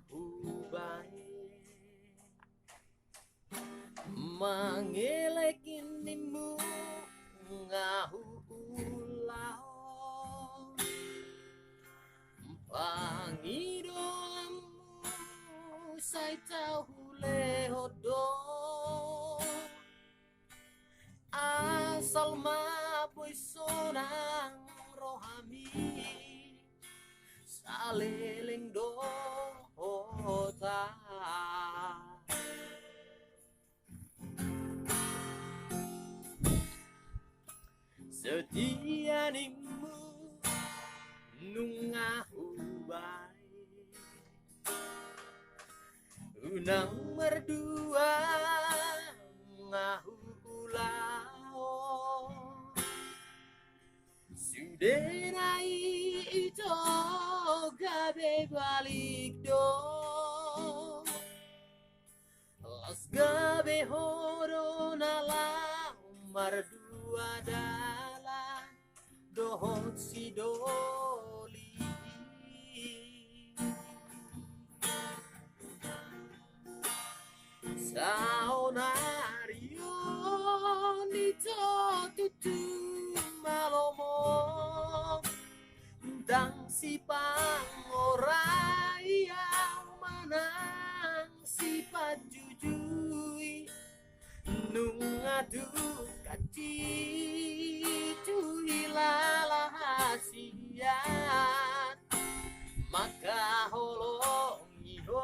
hubay mangelek inimu ngahulaon pangidomu say tahu lehodo asal mapoy sonang rohami saliling dota setia nimu nungahubay unang merdua ngahulao sudenai ito gabe balik do las gabe horo nala merdua dalam dohot si doli saunario nito tutu malomo dang si pangorai yang manang si pajujui nungadu kaci cuhilala hasiat maka holong iho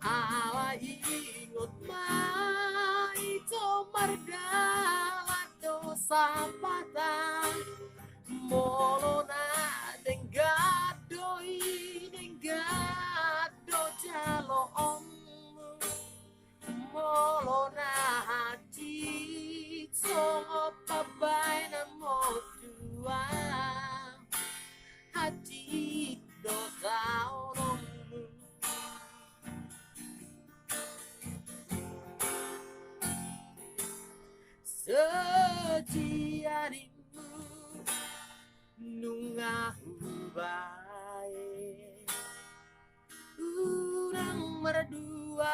ala ingot mai to margala dosa patang molona denggadoi denggado jalo ommu molona hati so pabai namo dua hati dosa orongmu setianimu nungahubay urang merdua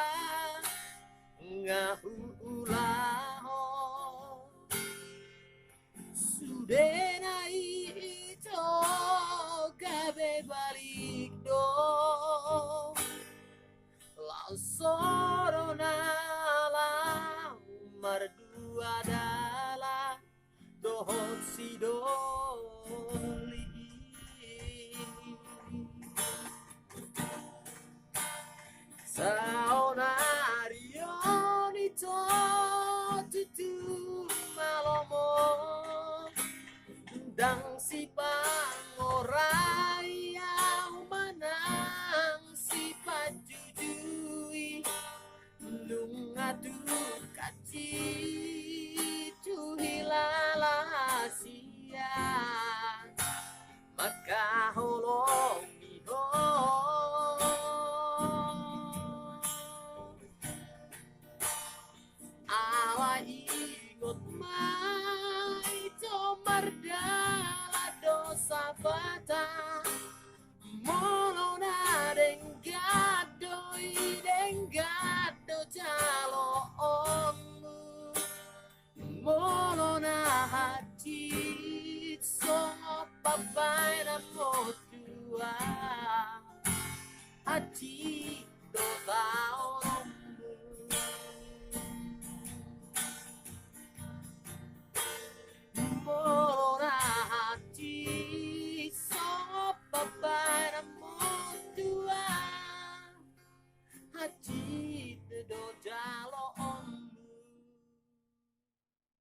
ngahulaho sudenai ito gabe balik do lausoro nala merdua dalam dohot si doli saunario nito tutu malomo dang si pangorai yang manang si pajujui nungadu kaci cuhilala siang maka holong iho ala ingot mai to mardala dosa bata molona denggado jalo ommu molona hati so papai namo dua hati dosa